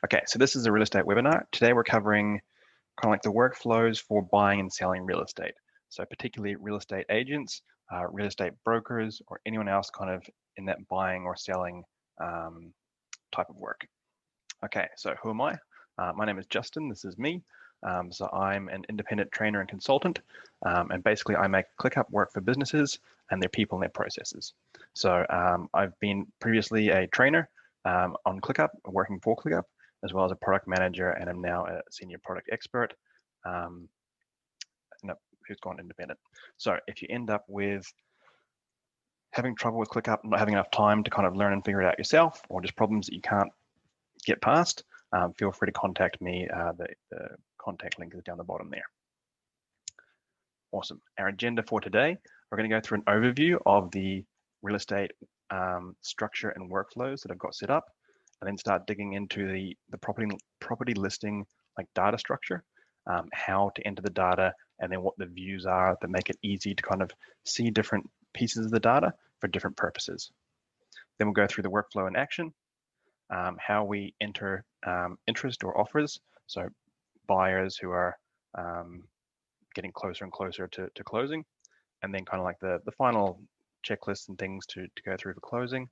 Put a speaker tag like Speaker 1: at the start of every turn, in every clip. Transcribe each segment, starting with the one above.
Speaker 1: Okay, so this is a real estate webinar. Today we're covering kind of like the workflows for buying and selling real estate. So particularly real estate agents, real estate brokers, or anyone else kind of in that buying or selling type of work. Okay, so who am I? My name is Justin, this is me. So I'm an independent trainer and consultant, and basically I make ClickUp work for businesses and their people and their processes. So I've been previously a trainer on ClickUp, working for ClickUp, as well as a product manager, and I'm now a senior product expert who's gone independent. So if you end up with having trouble with ClickUp, not having enough time to kind of learn and figure it out yourself, or just problems that you can't get past, feel free to contact me. The contact link is down the bottom there. Awesome. Our agenda for today, we're going to go through an overview of the real estate structure and workflows that I've got set up, and then start digging into the property listing like data structure, how to enter the data, and then what the views are that make it easy to kind of see different pieces of the data for different purposes. Then we'll go through the workflow in action, how we enter interest or offers, so buyers who are getting closer and closer to closing, and then kind of like the final checklists and things to go through for closing.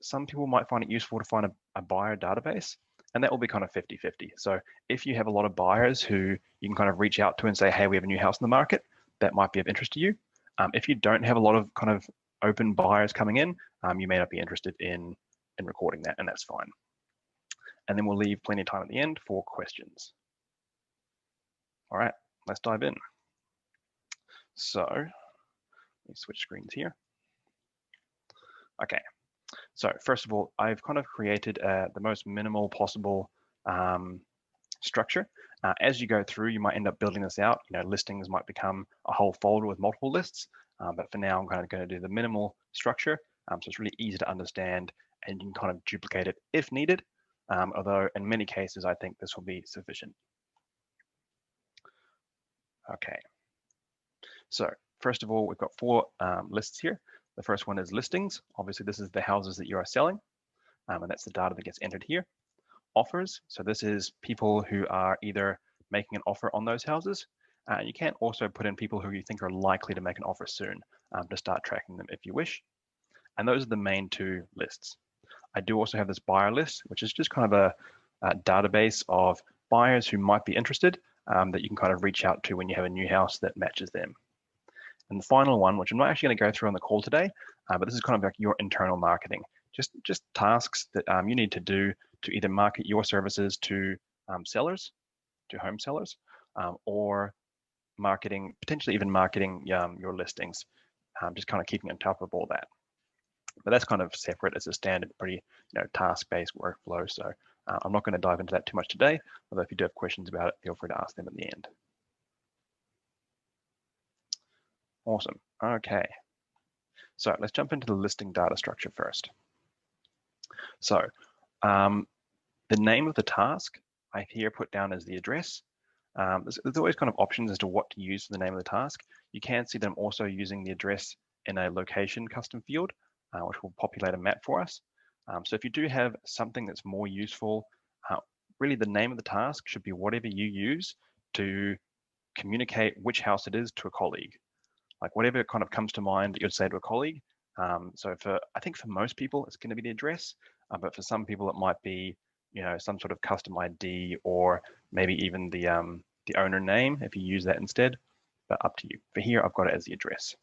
Speaker 1: Some people might find it useful to find a buyer database, and that will be kind of 50-50. So if you have a lot of buyers who you can kind of reach out to and say, hey, we have a new house in the market, that might be of interest to you. If you don't have a lot of kind of open buyers coming in, you may not be interested in recording that, and that's fine. And then we'll leave plenty of time at the end for questions. All right, let's dive in. So let me switch screens here. Okay, so first of all, I've kind of created the most minimal possible structure. As you go through, you might end up building this out. You know, listings might become a whole folder with multiple lists, but for now, I'm kind of going to do the minimal structure. So it's really easy to understand, and you can kind of duplicate it if needed. Although in many cases, I think this will be sufficient. Okay. So first of all, we've got four lists here. The first one is listings. Obviously, this is the houses that you are selling, and that's the data that gets entered here. Offers. So this is people who are either making an offer on those houses. You can also put in people who you think are likely to make an offer soon to start tracking them if you wish. And those are the main two lists. I do also have this buyer list, which is just kind of a database of buyers who might be interested that you can kind of reach out to when you have a new house that matches them. And the final one, which I'm not actually going to go through on the call today, but this is kind of like your internal marketing, just tasks that you need to do to either market your services to sellers, to home sellers, or marketing, potentially even marketing your listings, just kind of keeping on top of all that. But that's kind of separate as a standard, pretty task-based workflow. So I'm not going to dive into that too much today, although if you do have questions about it, feel free to ask them at the end. Awesome. Okay. So let's jump into the listing data structure first. So the name of the task I here put down as the address. There's always kind of options as to what to use for the name of the task. You can see that I'm also using the address in a location custom field, which will populate a map for us. So if you do have something that's more useful, really the name of the task should be whatever you use to communicate which house it is to a colleague. Like whatever kind of comes to mind that you'd say to a colleague. So I think for most people, it's going to be the address, but for some people, it might be, some sort of custom ID or maybe even the owner name if you use that instead, but up to you. For here, I've got it as the address.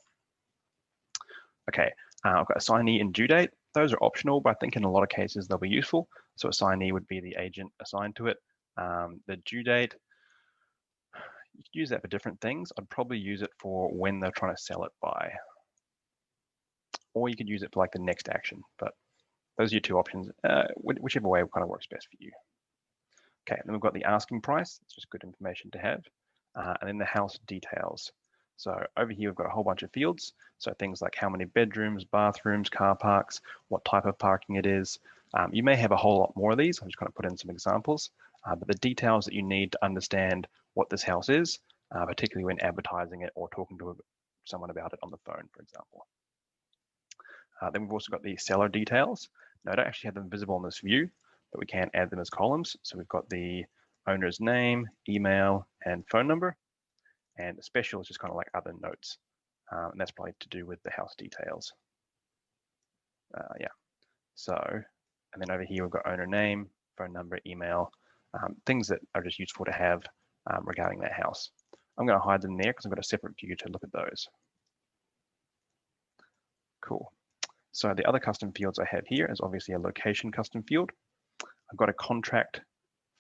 Speaker 1: Okay, I've got assignee and due date. Those are optional, but I think in a lot of cases, they'll be useful. So assignee would be the agent assigned to it. The due date, you could use that for different things. I'd probably use it for when they're trying to sell it by. Or you could use it for like the next action, but those are your two options, whichever way kind of works best for you. Okay, then we've got the asking price. It's just good information to have. And then the house details. So over here, we've got a whole bunch of fields. So things like how many bedrooms, bathrooms, car parks, what type of parking it is. You may have a whole lot more of these. I'm just going to put in some examples. But the details that you need to understand what this house is, particularly when advertising it or talking to someone about it on the phone, for example. Then we've also got the seller details. Now, I don't actually have them visible in this view, but we can add them as columns. So we've got the owner's name, email, and phone number. And special is just kind of like other notes. And that's probably to do with the house details. Yeah. So, and then over here, we've got owner name, phone number, email, things that are just useful to have regarding that house. I'm going to hide them there because I've got a separate view to look at those. Cool. So the other custom fields I have here is obviously a location custom field. I've got a contract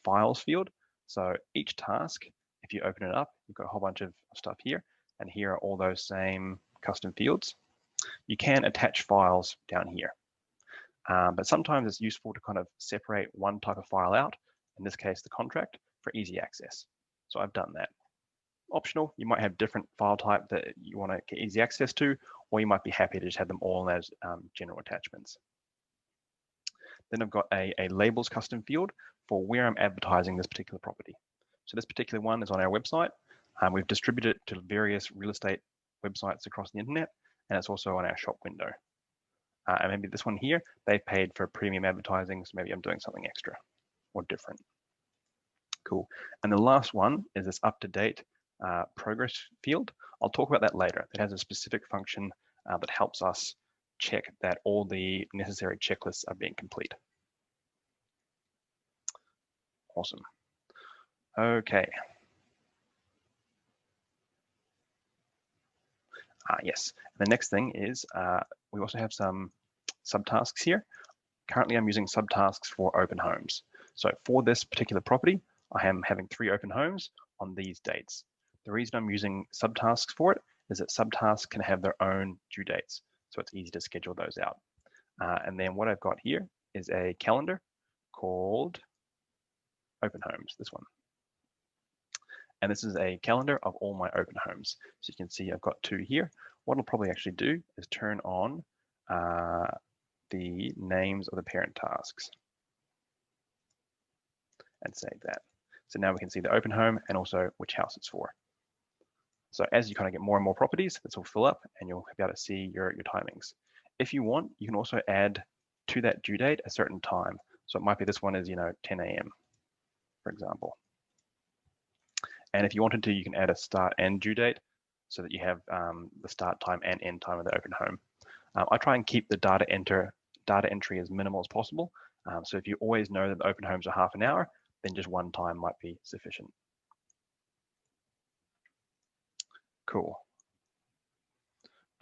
Speaker 1: files field. So each task, if you open it up, you've got a whole bunch of stuff here, and here are all those same custom fields. You can attach files down here, but sometimes it's useful to kind of separate one type of file out, in this case, the contract, for easy access. So I've done that. Optional, you might have different file type that you want to get easy access to, or you might be happy to just have them all as general attachments. Then I've got a labels custom field for where I'm advertising this particular property. So this particular one is on our website. We've distributed it to various real estate websites across the internet, and it's also on our shop window. And maybe this one here, they paid for premium advertising, so maybe I'm doing something extra or different. Cool. And the last one is this up-to-date progress field. I'll talk about that later. It has a specific function that helps us check that all the necessary checklists are being complete. Awesome. Okay. Yes. The next thing is we also have some subtasks here. Currently, I'm using subtasks for open homes. So for this particular property, I am having 3 open homes on these dates. The reason I'm using subtasks for it is that subtasks can have their own due dates, so it's easy to schedule those out. And then what I've got here is a calendar called Open Homes, this one. And this is a calendar of all my open homes. So you can see I've got 2 here. What I'll probably actually do is turn on the names of the parent tasks and save that. So now we can see the open home and also which house it's for. So as you kind of get more and more properties, this will fill up and you'll be able to see your timings. If you want, you can also add to that due date a certain time. So it might be this one is, 10 a.m., for example. And if you wanted to, you can add a start and due date so that you have the start time and end time of the open home. I try and keep the data entry as minimal as possible. So if you always know that the open homes are half an hour, then just one time might be sufficient. Cool.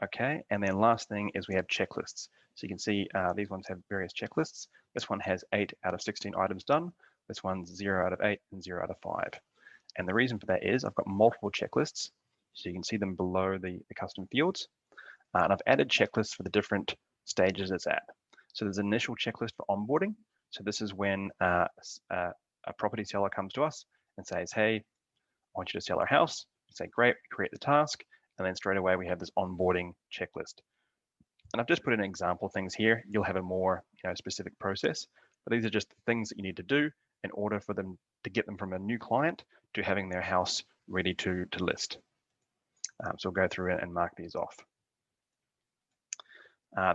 Speaker 1: Okay, and then last thing is we have checklists. So you can see these ones have various checklists. This one has 8 out of 16 items done. This one's 0 out of 8 and 0 out of 5. And the reason for that is I've got multiple checklists. So you can see them below the custom fields. And I've added checklists for the different stages it's at. So there's an initial checklist for onboarding. So this is when a property seller comes to us and says, hey, I want you to sell our house. We say, great, we create the task. And then straight away, we have this onboarding checklist. And I've just put in example things here. You'll have a more specific process, but these are just things that you need to do in order for them to get them from a new client to having their house ready to list. So we'll go through and mark these off.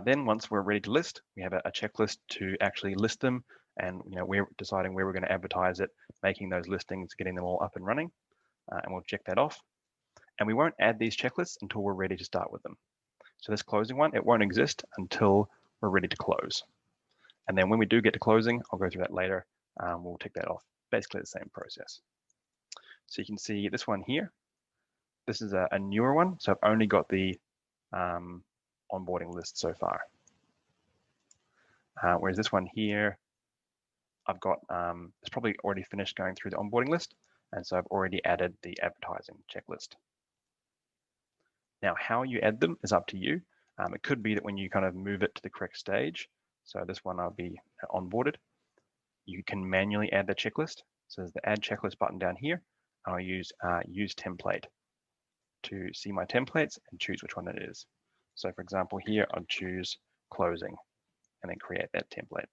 Speaker 1: Then once we're ready to list, we have a checklist to actually list them, and we're deciding where we're going to advertise it, making those listings, getting them all up and running, and we'll check that off. And we won't add these checklists until we're ready to start with them. So this closing one, it won't exist until we're ready to close. And then when we do get to closing, I'll go through that later. We'll tick that off. Basically the same process. So you can see this one here. This is a newer one. So I've only got the onboarding list so far. Whereas this one here, I've got, it's probably already finished going through the onboarding list. And so I've already added the advertising checklist. Now, how you add them is up to you. It could be that when you kind of move it to the correct stage, so this one I'll be onboarded, you can manually add the checklist. So there's the add checklist button down here. I'll use template to see my templates and choose which one it is. So for example, here I'll choose closing and then create that template.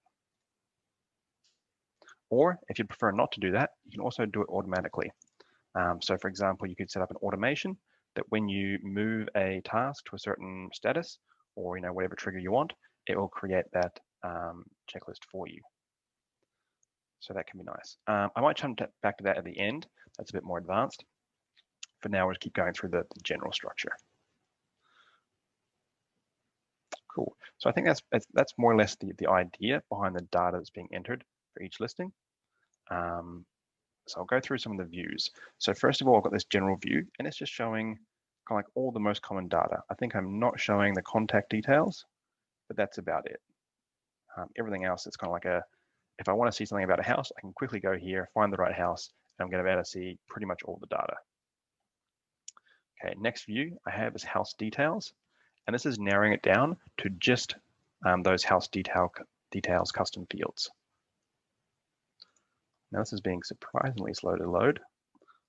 Speaker 1: Or if you prefer not to do that, you can also do it automatically. So for example, you could set up an automation that when you move a task to a certain status or whatever trigger you want, it will create that checklist for you. So that can be nice. I might jump back to that at the end. That's a bit more advanced. For now, we'll just keep going through the general structure. Cool. So I think that's more or less the idea behind the data that's being entered for each listing. So I'll go through some of the views. So first of all, I've got this general view, and it's just showing kind of like all the most common data. I think I'm not showing the contact details, but that's about it. Everything else, it's kind of like if I want to see something about a house, I can quickly go here, find the right house, and I'm going to be able to see pretty much all the data. Okay, next view I have is house details, and this is narrowing it down to just those house details custom fields. Now this is being surprisingly slow to load.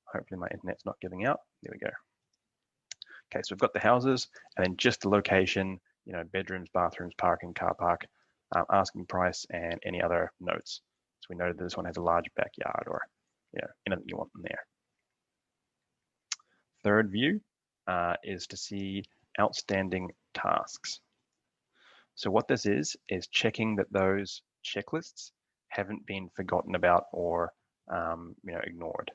Speaker 1: Hopefully my internet's not giving out. There we go. Okay, so we've got the houses and then just the location, bedrooms, bathrooms, parking, car park, asking price, and any other notes. So we noted that this one has a large backyard or anything you want in there. Third view is to see outstanding tasks. So what this is checking that those checklists haven't been forgotten about or ignored.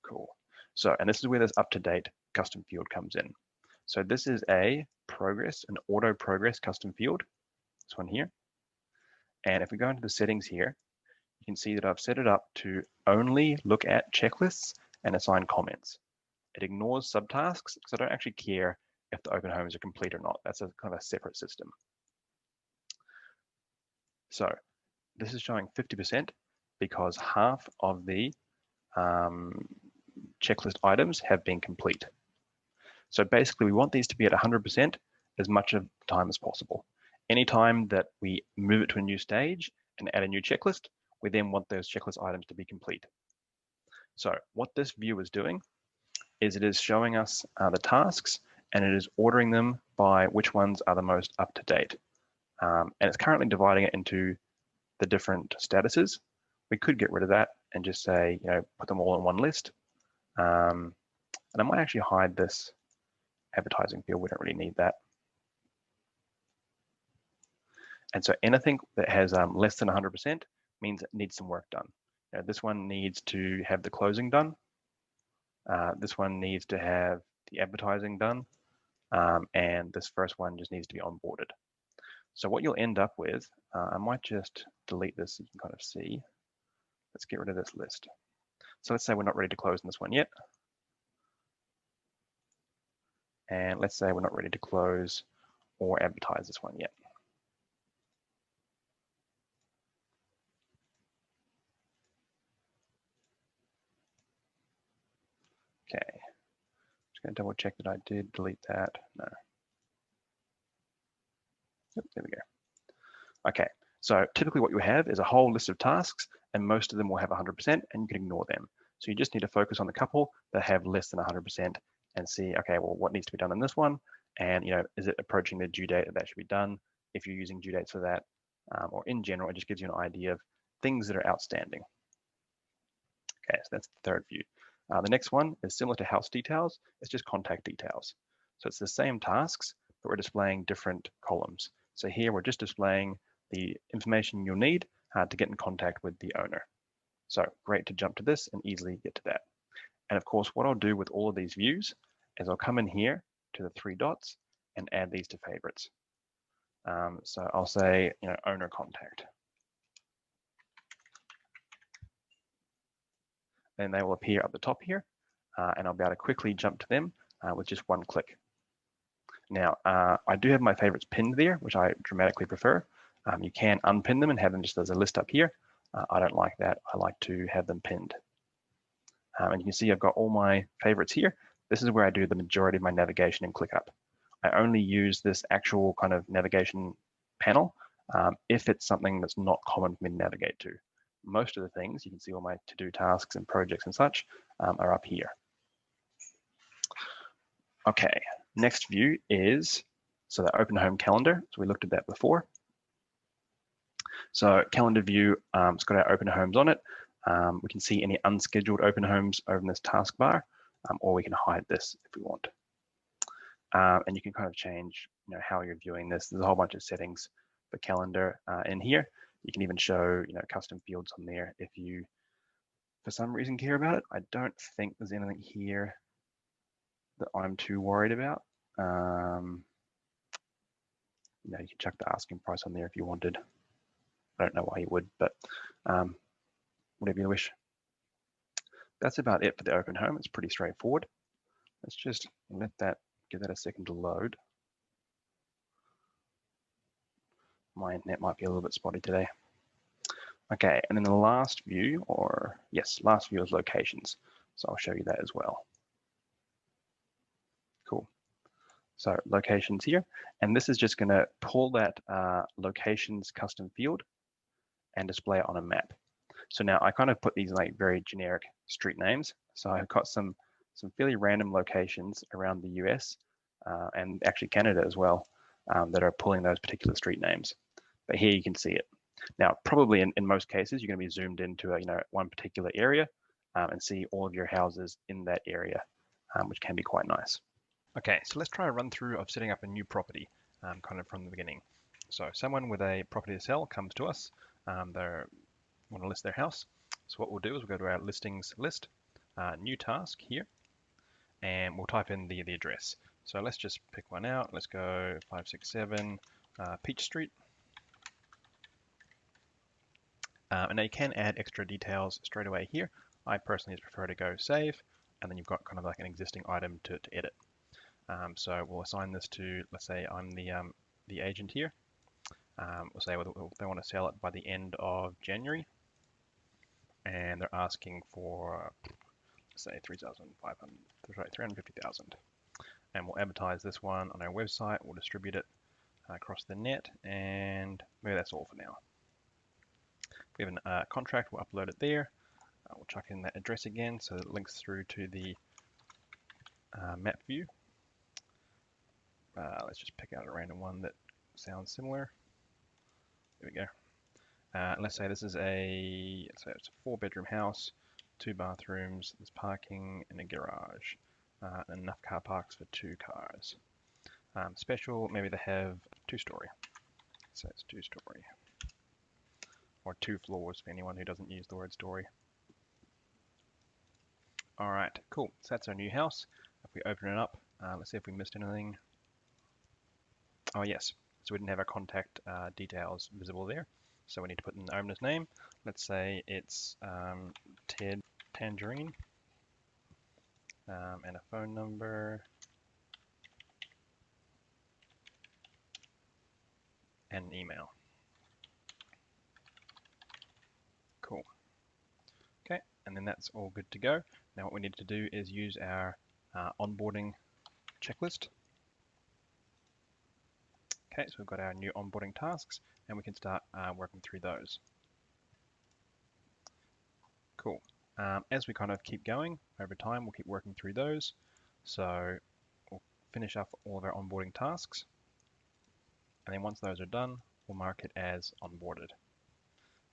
Speaker 1: Cool. So, and this is where this up-to-date custom field comes in. So this is an auto progress custom field, this one here. And if we go into the settings here, you can see that I've set it up to only look at checklists and assign comments. It ignores subtasks because I don't actually care if the open homes are complete or not. That's a kind of a separate system. So this is showing 50% because half of the checklist items have been complete. So basically we want these to be at 100% as much of the time as possible. Anytime that we move it to a new stage and add a new checklist, we then want those checklist items to be complete. So what this view is doing is it is showing us the tasks and it is ordering them by which ones are the most up to date. And it's currently dividing it into the different statuses. We could get rid of that and just say, put them all in one list. And I might actually hide this advertising field. We don't really need that. And so anything that has less than 100% means it needs some work done. This one needs to have the closing done. This one needs to have the advertising done. And this first one just needs to be onboarded. So what you'll end up with, I might just delete this so you can kind of see. Let's get rid of this list. So let's say we're not ready to close in this one yet. And let's say we're not ready to close or advertise this one yet. Okay, just going to double check that I did delete that. No. Yep, there we go. Okay, so typically what you have is a whole list of tasks and most of them will have 100% and you can ignore them. So you just need to focus on the couple that have less than 100% and see, okay, well, what needs to be done in this one? And, is it approaching the due date that should be done? If you're using due dates for that, or in general, it just gives you an idea of things that are outstanding. Okay, so that's the third view. The next one is similar to house details. It's just contact details. So it's the same tasks, but we're displaying different columns. So here we're just displaying the information you'll need to get in contact with the owner. So great to jump to this and easily get to that. And of course, what I'll do with all of these views is I'll come in here to the 3 dots and add these to favorites. So I'll say, owner contact. Then they will appear up the top here, and I'll be able to quickly jump to them with just one click. Now, I do have my favorites pinned there, which I dramatically prefer. You can unpin them and have them just as a list up here. I don't like that. I like to have them pinned. And you can see I've got all my favorites here. This is where I do the majority of my navigation in ClickUp. I only use this actual kind of navigation panel if it's something that's not common for me to navigate to. Most of the things, you can see all my to-do tasks and projects and such are up here. Okay, next view is, so the open home calendar. So we looked at that before. So calendar view, it's got our open homes on it. We can see any unscheduled open homes over in this taskbar, or we can hide this if we want. And you can kind of change, how you're viewing this. There's a whole bunch of settings the calendar in here. You can even show, custom fields on there if you, for some reason, care about it. I don't think there's anything here that I'm too worried about. You can chuck the asking price on there if you wanted. I don't know why you would, but whatever you wish. That's about it for the open home. It's pretty straightforward. Let's just give that a second to load. My internet might be a little bit spotty today. Okay, and then the last view, last view is locations. So I'll show you that as well. Cool. So locations here, and this is just going to pull that locations custom field and display it on a map. So now I kind of put these like very generic street names. So I've got some fairly random locations around the US and actually Canada as well that are pulling those particular street names. But here you can see it. Now, probably in most cases, you're going to be zoomed into one particular area and see all of your houses in that area, which can be quite nice. Okay, so let's try a run through of setting up a new property kind of from the beginning. So someone with a property to sell comes to us. They want to list their house. So what we'll do is we'll go to our listings list, new task here, and we'll type in the address. So let's just pick one out. Let's go 567 Peach Street. And now you can add extra details straight away here. I personally just prefer to go save, and then you've got kind of like an existing item to edit. So we'll assign this to, let's say I'm the agent here. We'll say they want to sell it by the end of January, and they're asking for, say, 350,000. And we'll advertise this one on our website. We'll distribute it across the net, and maybe that's all for now. If we have a contract, we'll upload it there. We'll chuck in that address again so that it links through to the map view. Let's just pick out a random one that sounds similar. There we go. Let's say this is it's a 4-bedroom house, 2 bathrooms, there's parking and a garage, and enough car parks for 2 cars. Special, maybe they have 2-story. So it's 2-story. Or 2 floors for anyone who doesn't use the word story. All right, cool. So that's our new house. If we open it up, let's see if we missed anything. Oh yes, so we didn't have our contact details visible there. So we need to put in the owner's name. Let's say it's Ted Tangerine, and a phone number, and an email. Cool. Okay, and then that's all good to go. Now what we need to do is use our onboarding checklist. Okay, so we've got our new onboarding tasks, and we can start working through those. Cool. As we kind of keep going over time, we'll keep working through those. So we'll finish up all of our onboarding tasks, and then once those are done, we'll mark it as onboarded.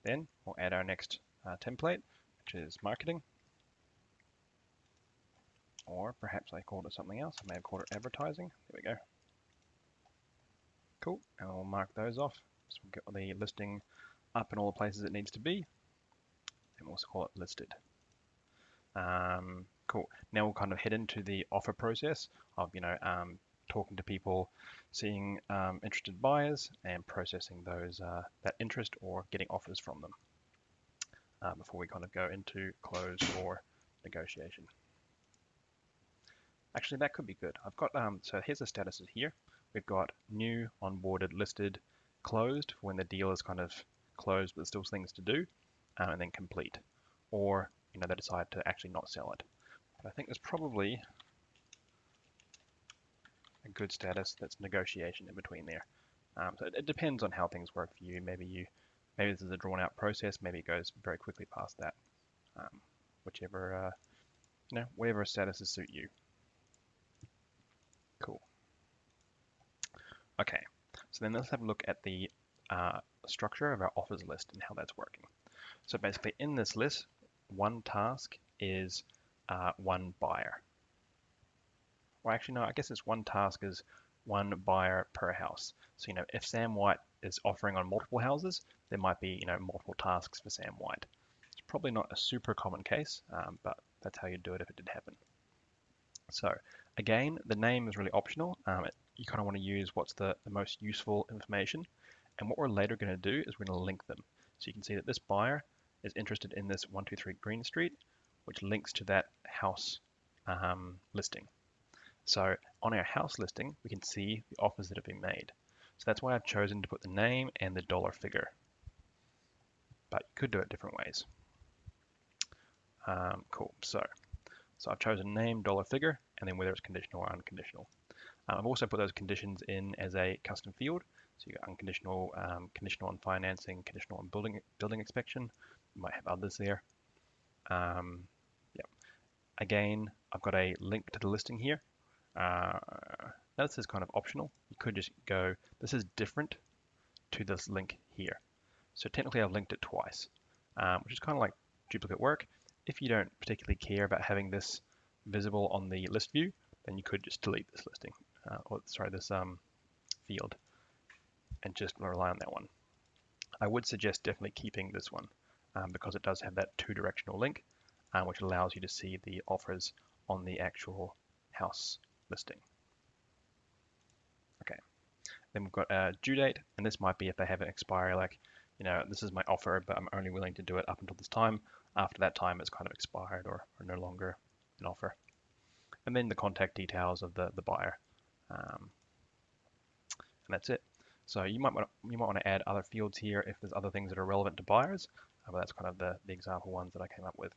Speaker 1: Then we'll add our next template, which is marketing, or perhaps I called it something else. I may have called it advertising. There we go. Cool, and we'll mark those off. So we'll get the listing up in all the places it needs to be, and we'll also call it listed. Cool. Now we'll kind of head into the offer process of, talking to people, seeing interested buyers, and processing those that interest or getting offers from them before we kind of go into close or negotiation. Actually, that could be good. I've got so here's the statuses here. We've got new, onboarded, listed, closed when the deal is kind of closed, but there's still things to do, and then complete, or they decide to actually not sell it. But I think there's probably a good status that's negotiation in between there. So it depends on how things work for you. Maybe this is a drawn-out process. Maybe it goes very quickly past that. Whichever whatever statuses suit you. Cool. Okay, so then let's have a look at the structure of our offers list and how that's working. So basically in this list, one task is one buyer. Well, actually, no, I guess it's one task is one buyer per house. So, if Sam White is offering on multiple houses, there might be, multiple tasks for Sam White. It's probably not a super common case, but that's how you'd do it if it did happen. So again, the name is really optional. You kind of want to use what's the most useful information. And what we're later going to do is we're going to link them. So you can see that this buyer is interested in this 123 Green Street, which links to that house listing. So on our house listing, we can see the offers that have been made. So that's why I've chosen to put the name and the dollar figure. But you could do it different ways. Cool. So I've chosen name, dollar figure, and then whether it's conditional or unconditional. I've also put those conditions in as a custom field. So you got unconditional, conditional on financing, conditional on building inspection. You might have others there. Yep. Again, I've got a link to the listing here. This is kind of optional. You could just go, this is different to this link here. So technically I've linked it twice, which is kind of like duplicate work. If you don't particularly care about having this visible on the list view, then you could just delete this listing, this field, and just rely on that one. I would suggest definitely keeping this one because it does have that two-directional link, which allows you to see the offers on the actual house listing. Okay, then we've got a due date, and this might be if they have an expiry, like, this is my offer, but I'm only willing to do it up until this time. After that time, it's kind of expired or no longer an offer. And then the contact details of the buyer. And that's it. So you might want to add other fields here if there's other things that are relevant to buyers, but that's kind of the example ones that I came up with.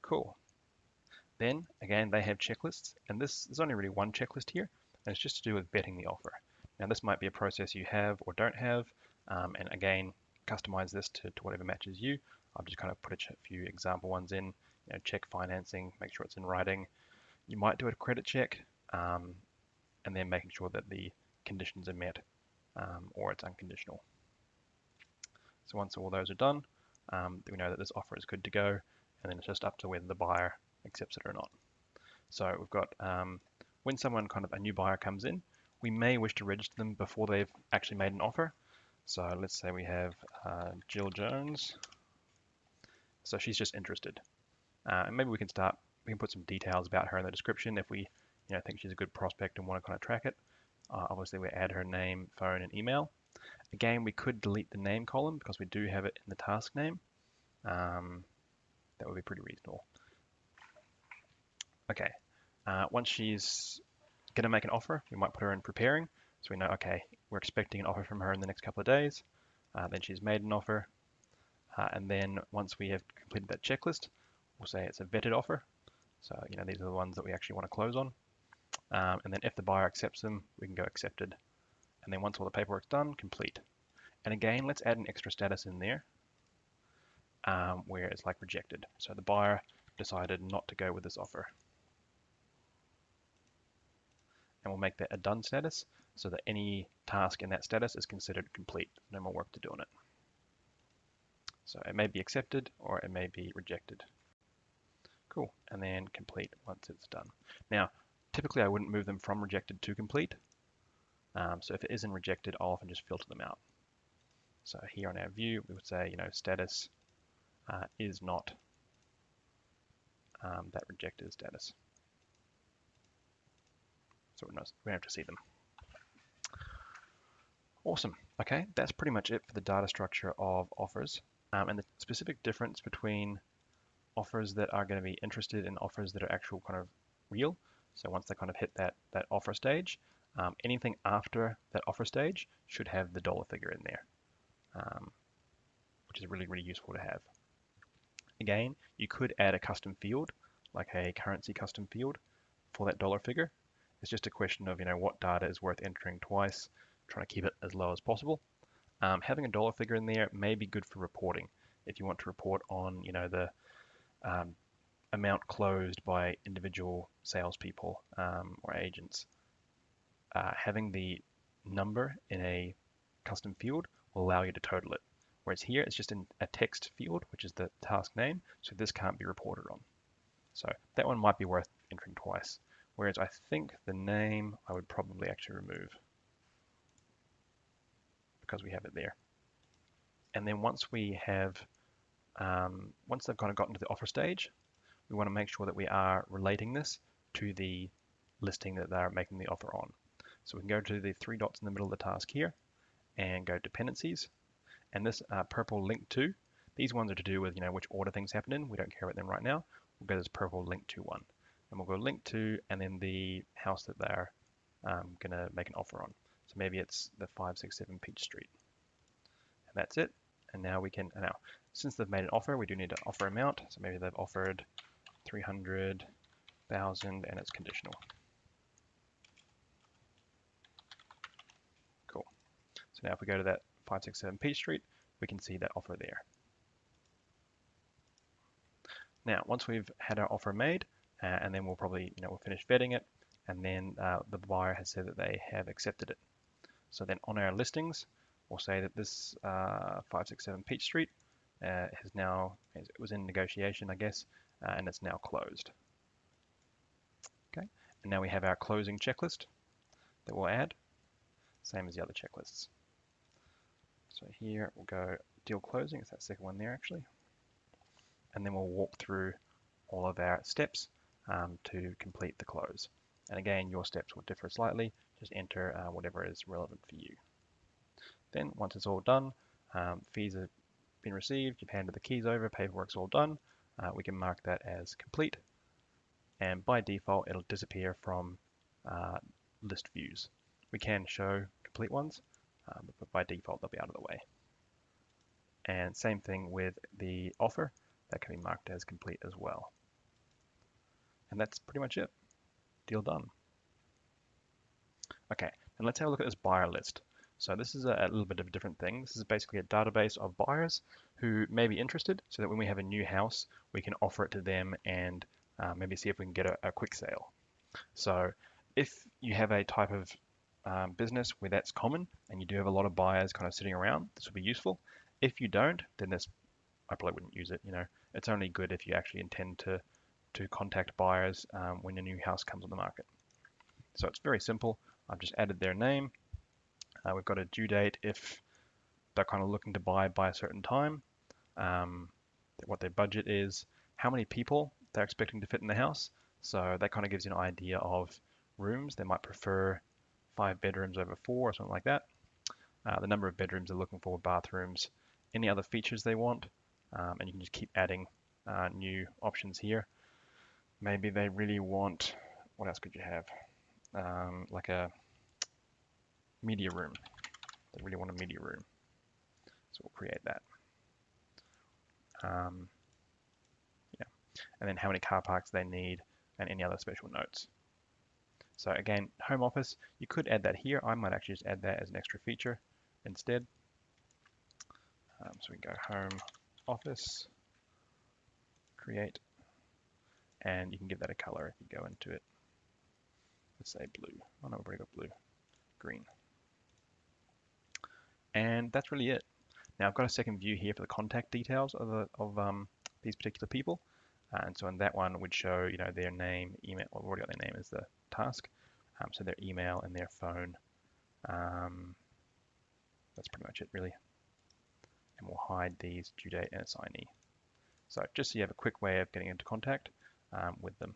Speaker 1: Cool. Then again, they have checklists, and there's only really one checklist here, and it's just to do with vetting the offer. Now this might be a process you have or don't have, and again, customize this to whatever matches you. I've just kind of put a few example ones in. Check financing, make sure it's in writing. You might do a credit check, and then making sure that the conditions are met, or it's unconditional. So once all those are done, we know that this offer is good to go, and then it's just up to whether the buyer accepts it or not. So we've got when a new buyer comes in, we may wish to register them before they've actually made an offer. So let's say we have Jill Jones. So she's just interested. And maybe we can put some details about her in the description if we think she's a good prospect and want to kind of track it. Obviously we add her name, phone, and email. Again, we could delete the name column because we do have it in the task name. That would be pretty reasonable. Okay, once she's going to make an offer, we might put her in preparing. So we know, okay, we're expecting an offer from her in the next couple of days. Then she's made an offer. And then once we have completed that checklist, we'll say it's a vetted offer. So, these are the ones that we actually want to close on. And then if the buyer accepts them, we can go accepted. And then once all the paperwork's done, complete. And again, let's add an extra status in there where it's like rejected. So the buyer decided not to go with this offer. And we'll make that a done status so that any task in that status is considered complete. No more work to do on it. So it may be accepted or it may be rejected. Cool, and then complete once it's done. Now, typically I wouldn't move them from rejected to complete. So if it isn't rejected, I'll often just filter them out. So here on our view, we would say, status is not that rejected status. So we don't have to see them. Awesome. Okay, that's pretty much it for the data structure of offers. And the specific difference between offers that are going to be interested and offers that are actual kind of real. So once they kind of hit that offer stage, anything after that offer stage should have the dollar figure in there, which is really, really useful to have. Again, you could add a custom field, like a currency custom field for that dollar figure. It's just a question of, what data is worth entering twice, trying to keep it as low as possible. Having a dollar figure in there may be good for reporting. If you want to report on, the amount closed by individual salespeople or agents, having the number in a custom field will allow you to total it. Whereas here, it's just in a text field, which is the task name, so this can't be reported on. So that one might be worth entering twice. Whereas I think the name I would probably actually remove because we have it there. And then once we have, once they've kind of gotten to the offer stage, we want to make sure that we are relating this to the listing that they're making the offer on. So we can go to the three dots in the middle of the task here and go dependencies. And this purple link to, these ones are to do with, which order things happen in. We don't care about them right now. We'll go to this purple link to one. And we'll go link to, and then the house that they're going to make an offer on. So maybe it's the 567 Peach Street. And that's it. And now we can, now, since they've made an offer, we do need an offer amount. So maybe they've offered 300,000 and it's conditional. Cool. So now if we go to that 567 Peach Street, we can see that offer there. Now, once we've had our offer made, and then we'll probably, we'll finish vetting it, and then the buyer has said that they have accepted it. So then on our listings, we'll say that this 567 Peach Street has now, it was in negotiation, I guess, and it's now closed. Okay, and now we have our closing checklist that we'll add, same as the other checklists. So here we'll go deal closing, it's that second one there actually. And then we'll walk through all of our steps to complete the close. And again, your steps will differ slightly, just enter whatever is relevant for you. Then once it's all done, fees have been received, you've handed the keys over, paperwork's all done, we can mark that as complete. And by default, it'll disappear from list views. We can show complete ones, but by default, they'll be out of the way. And same thing with the offer, that can be marked as complete as well. And that's pretty much it. Deal done. Okay, and let's have a look at this buyer list. So this is a little bit of a different thing. This is basically a database of buyers who may be interested, so that when we have a new house, we can offer it to them and maybe see if we can get a quick sale. So if you have a type of business where that's common and you do have a lot of buyers kind of sitting around, this will be useful. If you don't, then I probably wouldn't use it. It's only good if you actually intend to contact buyers when a new house comes on the market. So it's very simple. I've just added their name. We've got a due date if they're kind of looking to buy by a certain time, what their budget is, how many people they're expecting to fit in the house. So that kind of gives you an idea of rooms. They might prefer 5 bedrooms over 4 or something like that. The number of bedrooms they're looking for, bathrooms, any other features they want, and you can just keep adding new options here. Maybe they really want, what else could you have? Like a media room. They really want a media room. So we'll create that. Yeah. And then how many car parks they need and any other special notes. So again, home office, you could add that here. I might actually just add that as an extra feature instead. So we can go home office, create, and you can give that a color if you go into it. Let's say blue. Oh no, we've already got blue. Green. And that's really it. Now I've got a second view here for the contact details of these particular people. And so in that one would show, their name, email. I've already got their name as the task. So their email and their phone. That's pretty much it really. And we'll hide these due date and assignee. So just so you have a quick way of getting into contact with them.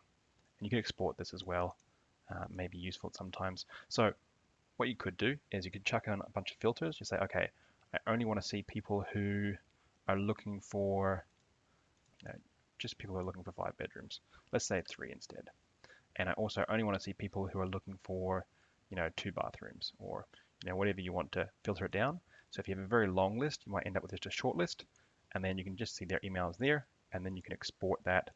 Speaker 1: And you can export this as well. May be useful sometimes. So what you could do is you could chuck on a bunch of filters. You say, okay, I only want to see people who are looking for, just people who are looking for 5 bedrooms. Let's say 3 instead. And I also only want to see people who are looking for, 2 bathrooms or, whatever you want to filter it down. So if you have a very long list, you might end up with just a short list, and then you can just see their emails there, and then you can export that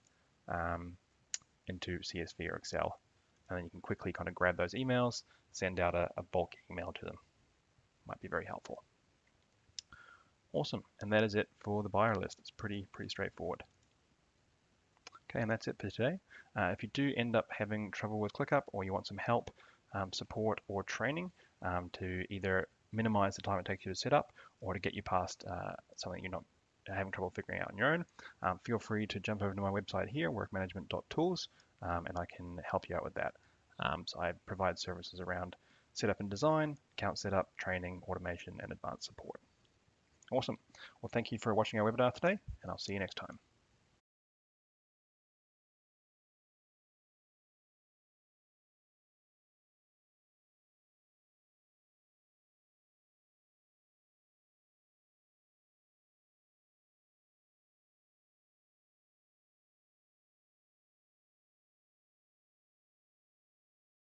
Speaker 1: into CSV or Excel. And then you can quickly kind of grab those emails, send out a bulk email to them. Might be very helpful. Awesome, and that is it for the buyer list. It's pretty straightforward. Okay, and that's it for today. If you do end up having trouble with ClickUp or you want some help, support or training to either minimize the time it takes you to set up or to get you past something you're not having trouble figuring out on your own, feel free to jump over to my website here, workmanagement.tools, and I can help you out with that. So I provide services around setup and design, account setup, training, automation, and advanced support. Awesome. Well, thank you for watching our webinar today, and I'll see you next time.